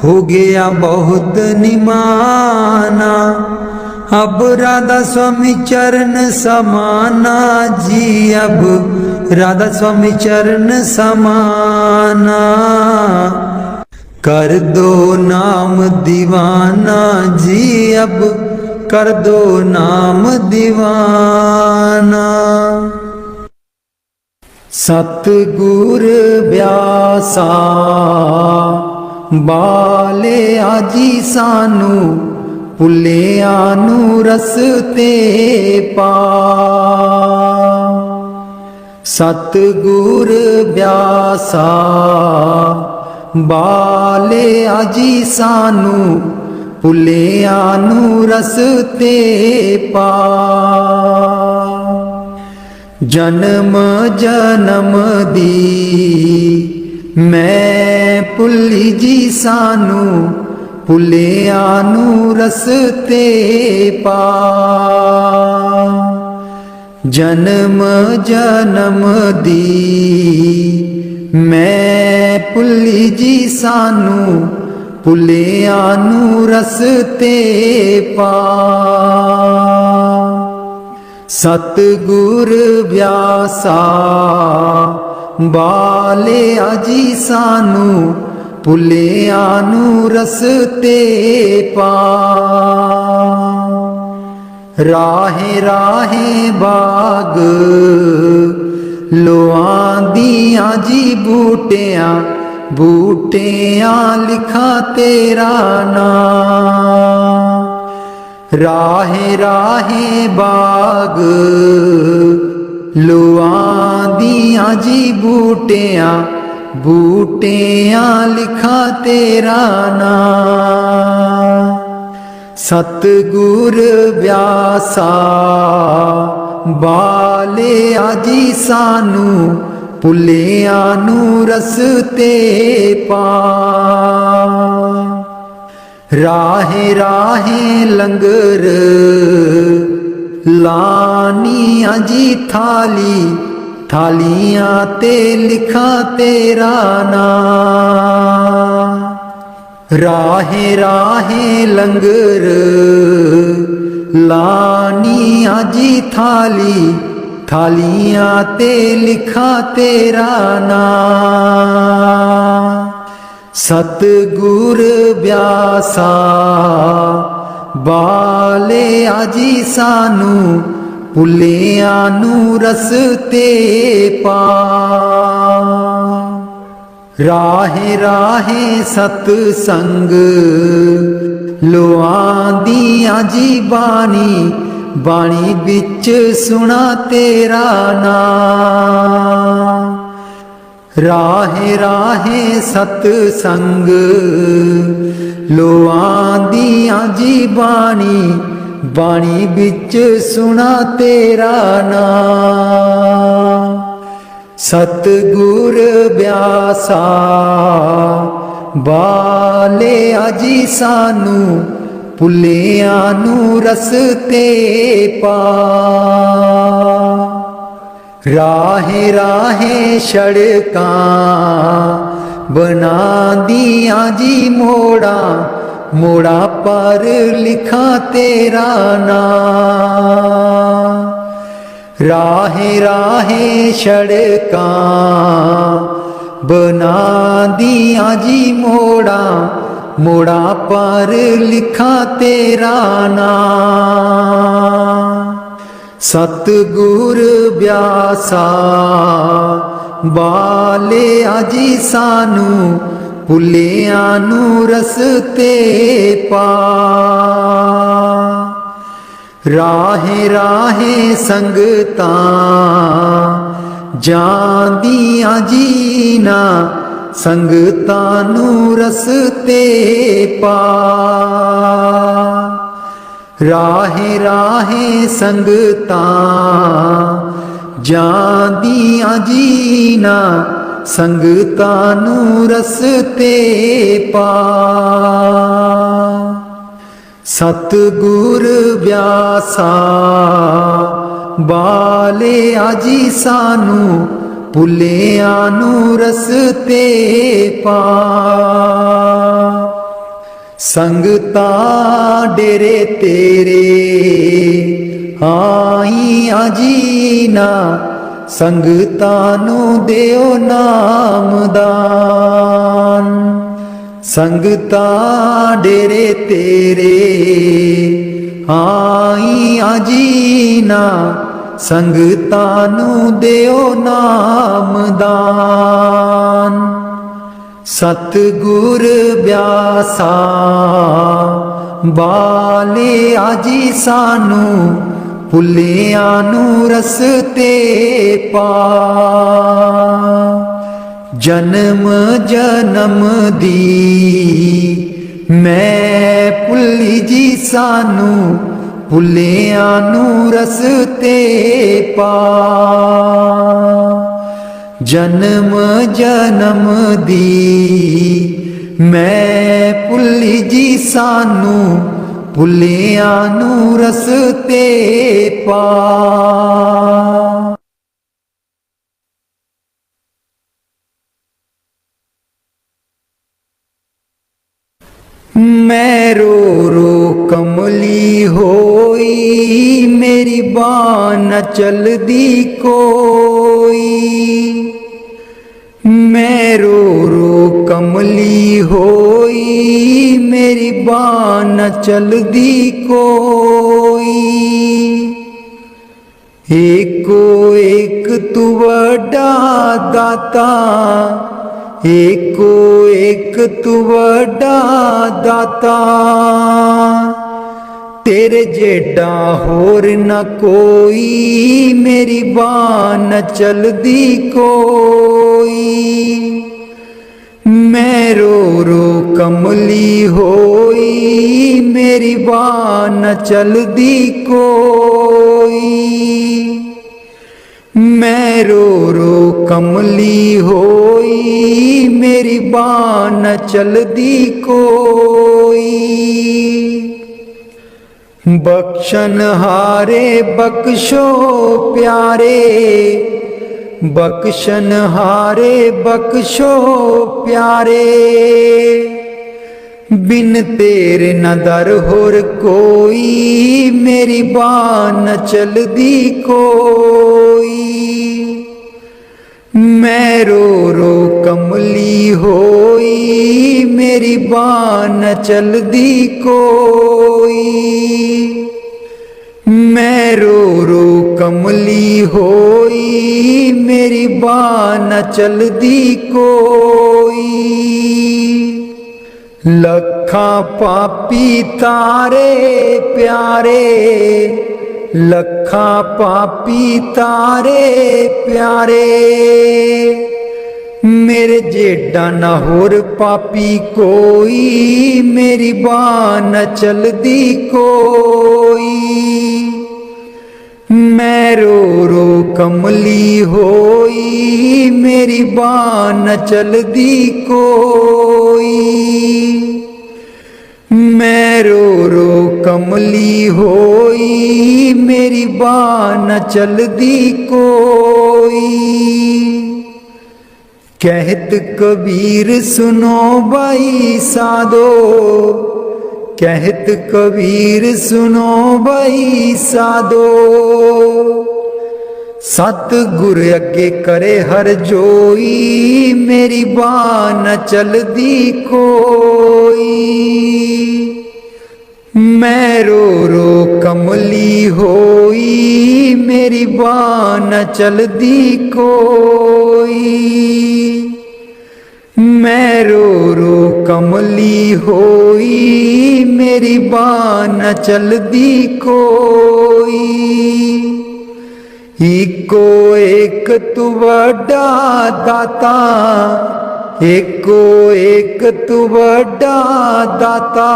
हो गया बहुत निमाना, अब राधा स्वामी चरण समाना जी, अब राधा स्वामी चरण समाना, कर दो नाम दीवाना जी, अब कर दो नाम दीवाना। सतगुर व्यासा बाले आजी सानू, ਭੁੱਲਿਆ ਨੂੰ ਰਸਤੇ ਪਾ, ਸਤਿਗੁਰ ਬਿਆਸਾ ਬਾਲੇ ਆਜੀ ਸਾਨੂੰ, ਭੁੱਲਿਆ ਨੂੰ ਰਸਤੇ ਪਾ, ਜਨਮ ਜਨਮ ਦੀ ਮੈਂ ਭੁੱਲੀ ਜੀ ਸਾਨੂੰ, ਭੁੱਲਿਆ ਨੂੰ ਰਸਤੇ ਪਾ, ਜਨਮ ਜਨਮ ਦੀ ਮੈਂ ਭੁੱਲੀ ਜੀ ਸਾਨੂੰ, ਭੁੱਲਿਆ ਨੂੰ ਰਸਤੇ ਪਾ, ਸਤਿਗੁਰ ਵਿਆਸਾ ਬਾਲਿਆ ਜੀ ਸਾਨੂੰ, ਭੁੱਲਿਆ ਨੂੰ ਰਸਤੇ ਪਾ, ਰਾਹੇ ਰਾਹੇ ਬਾਗ ਲੋਆਂ ਦੀਆਂ ਜੀ ਬੂਟਿਆਂ, ਬੂਟਿਆਂ ਲਿਖਾ ਤੇਰਾ ਨਾਮ, ਰਾਹੇ ਰਾਹੇ ਬਾਗ ਲੋਆਂ ਦੀਆਂ ਜੀ ਬੂਟਿਆਂ, ਬੂਟਿਆਂ ਲਿਖਾ ਤੇਰਾ ਨਾਮ, ਸਤਿਗੁਰ ਵਿਆਸਾ ਬਾਲਿਆ ਜੀ ਸਾਨੂੰ, ਭੁੱਲਿਆ ਨੂੰ ਰਸਤੇ ਪਾ, ਰਾਹੇ ਰਾਹੇ ਲੰਗਰ लानिया जी थाली थालियां ते लिखा तेरा नाम। राहे राहे लंगर लानिया जी थाली थालियां ते लिखा तेरा नाम। सतगुर ब्यासा बाले आजी सानू भुलिया नू रस्ते पा। राहे राहे सतसंग लुआंदियां जी बानी बाणी बिच सुना तेरा नाम। राहे राहे सतसंग लुआंदियां जी बाणी बाणी बिच सुना तेरा नाम। सतगुर ब्यासा बाले आजी सानू भुलिया नू रस्ते पा। राहे राहे सड़कां बना दिया जी मोड़ा मोड़ा पर लिखा तेरा नाम। राहे राहे सड़कां बना दिया जी मोड़ा मोड़ा पर लिखा तेरा नाम। सतगुर ब्यासा बाले आजी सानू भुलिया नू रस्ते पा। राहे राहे संगतां जांदियां जीना संगतां नू रस्ते पा। राहे राहे संगतां जांदियां जीना संगतां नू रस्ते पा। सतगुर ब्यासा बाले आजी सानू भुलिया नू रस्ते पा। संगता डेरे तेरे आईयां जीना संगता नू देओ नामदान। संगता डेरे तेरे आईयां जीना संगता नू देओ नामदान। सतगुर ब्यासा बाले आजी सानू भुलिया नू रस्ते पा। जन्म जन्म दी मैं भुली जी सानू भुलिया नू रस्ते पा। जन्म जन्म दी मैं भुली जी सानू भुलिया नू रस्ते पा। मैं रो रो कमली होई मेरी बाँ न चलदी कोई। मैं रो रो कमली होई मेरी बाँ न चलदी कोई। एको एक तू वड्डा दाता एको एक तू वड्डा दाता। तेरे जेडा होर न कोई मेरी बाँ न चलदी कोई। मैं रो रो कमली होई मेरी बाँ न चलदी कोई। मैं रो रो कमली होई मेरी बाँ न चलदी कोई। बख्शन हारे बख्शो प्यारे, बख्शन हारे बख्शो प्यारे। बिन तेरे न दर होर कोई, मेरी बाह न चलदी कोई। मैं रो रो कमली होई, मेरी बाह न चलदी कोई। मैं रो रो कमली होई, मेरी बाह न चलदी कोई। लखा पापी तारे प्यारे, लखा पापी तारे प्यारे। मेरे जेडा न होर पापी कोई, मेरी बाह न चलदी कोई। मैं रो रो कमली होई, मेरी बाह न चलदी कोई। मैं रो रो कमली होई, मेरी बाह न चलदी कोई। कहत कबीर सुनो भाई साधो, कहत कबीर सुनो भाई साधो। सतगुर अगे करे हर जोई, मेरी बाह न चलदी कोई। मैं रो रो कमली होई, मेरी बाह न चलदी कोई। मैं रो रो कमली होई, मेरी बाह न चलदी कोई। इको एक तू वड्डा दाता, एको एक तू वड्डा दाता।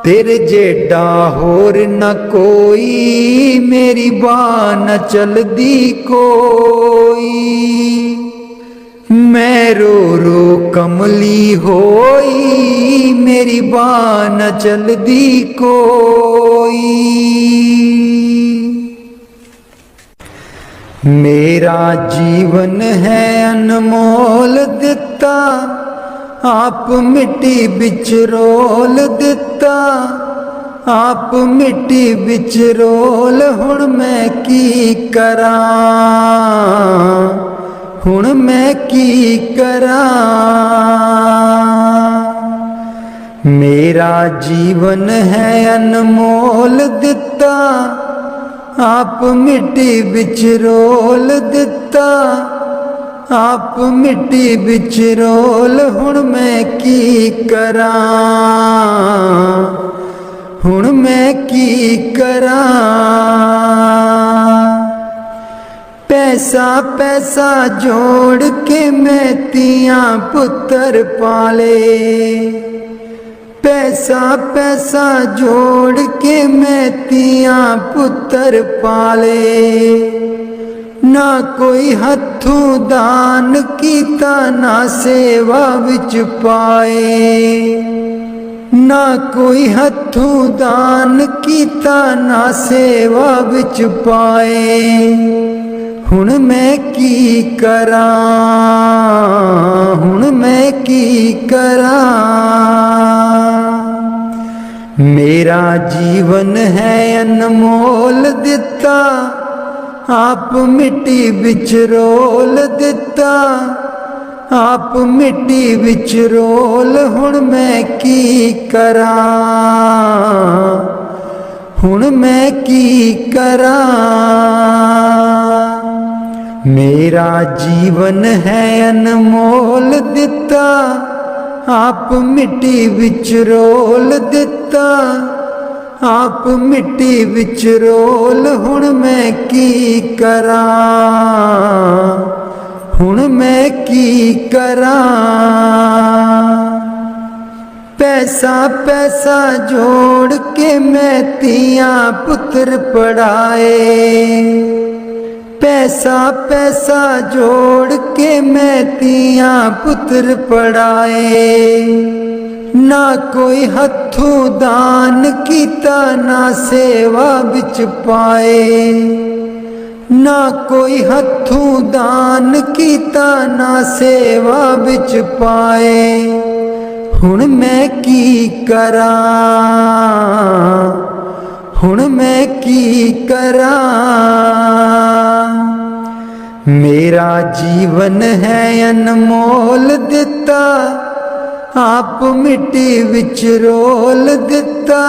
तेरे जेडा होर न कोई, मेरी बाह न चलदी कोई। मैं रो रो कमली होई, मेरी बाह न चलदी कोई। मेरा जीवन है अनमोल दिता, आप मिट्टी बिच रोल दिता। आप मिट्टी बिच रोल, हुण मैं की करां, हुण मैं की करां। मेरा जीवन है अनमोल दिता, आप मिट्टी बिच रोल दिता। आप मिट्टी बिच रोल, हुण मैं की करां, हुण मैं की करां। पैसा पैसा जोड़ के मैं तियां पुत्र पाले। पैसा पैसा जोड़ के मैं तियां पुत्र पाले। ना कोई हथों दान कीता, ना सेवा विच पाए। ना कोई हथों दान कीता, ना सेवा विच पाए। हुण मैं की करां, हुण मैं की करां। मेरा जीवन है अनमोल दिता, आप मिट्टी बिच रोल दिता। आप मिट्टी बिच रोल, हुण मैं की करां, हुण मैं की करां। मेरा जीवन है अनमोल दिता, आप मिट्टी बिच रोल दिता। आप मिट्टी बिच रोल, हुण मैं की करां, हुण मैं की करां। पैसा पैसा जोड़ के मैं तियां पुत्र पढ़ाए। पैसा पैसा जोड़ के मैं तियां पुत्र पढ़ाए। ना कोई हथों दान कीता ना सेवा बिच पाए, ना कोई हथों दान कीता ना सेवा बिच पाए। हुण मैं की करा, हुण मैं की करा। मेरा जीवन है अनमोल दिता, आप मिट्टी विच रोल दिता,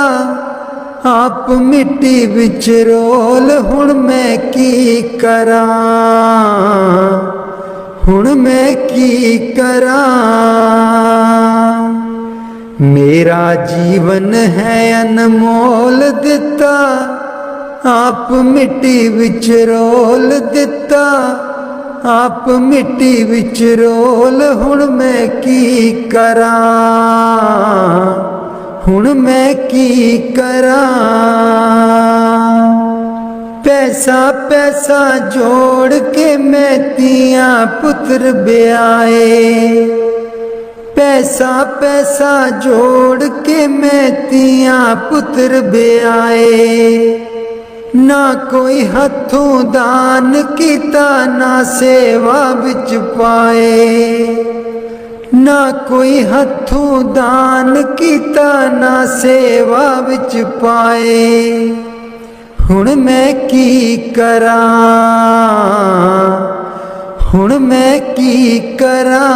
आप मिट्टी विच रोल। हुण मैं की करा, हुण मैं की करा। मेरा जीवन है अनमोल दिता, आप मिट्टी विच रोल दिता, आप मिट्टी विच रोल। हुण मैं की करा, हुण मैं की करा। पैसा पैसा जोड़ के मैं तियां पुत्र ब्याए, पैसा पैसा जोड़ के मैं तियां पुत्र ब्याए। ना कोई हथों दान कीता ना सेवा बिच पाए, ना कोई हथों दान कीता ना सेवा बिच पाए। हुण मैं की करा, हुण मैं की करा।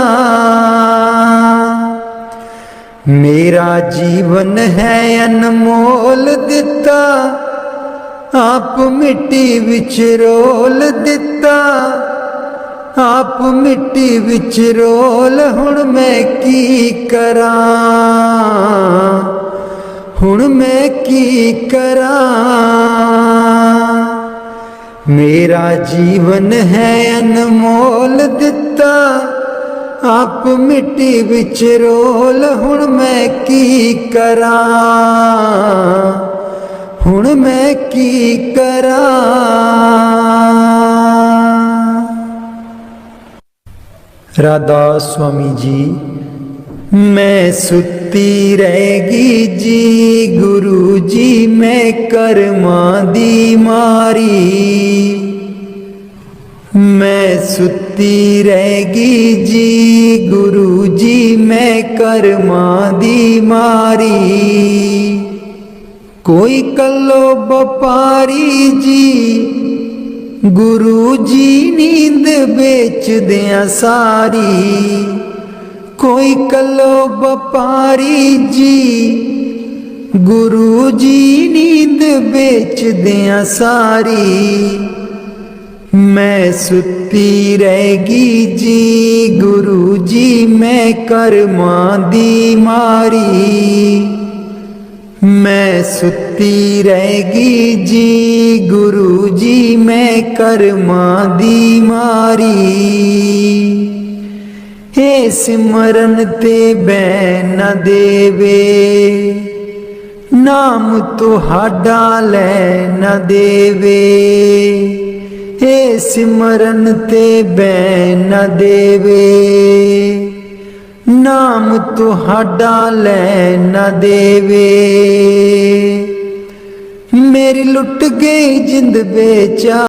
मेरा जीवन है अनमोल दिता, आप मिट्टी विच रोल दिता, आप मिट्टी विच रोल। हुण मैं की करा, हुण मैं की करा। मेरा जीवन है अनमोल दिता, आप मिट्टी विच रोल। हुण मैं की करा, हुण मैं की करा। राधा स्वामी जी। मैं सुती रहेगी जी गुरु जी, मैं कर्मा दी मारी। मैं सुती रहेगी जी गुरु जी, मैं कर्मा दी मारी। कोई कल्लो बपारी जी गुरु जी नींद बेच दिया सारी। कोई कल्लो बपारी जी गुरु जी नींद बेच दिया सारी। मैं सुती रहेगी जी गुरु जी, मैं कर्मा दी मारी। मैं सुती रहेगी जी गुरु जी, मैं कर्मा दी मारी। हे सिमरन ते बैन न देवे, नाम तुहाडा लै न देवे। हे सिमरन ते बैन न देवे, नाम तुहाडा लै न देवे। मेरी लुट गई जिंद बेचा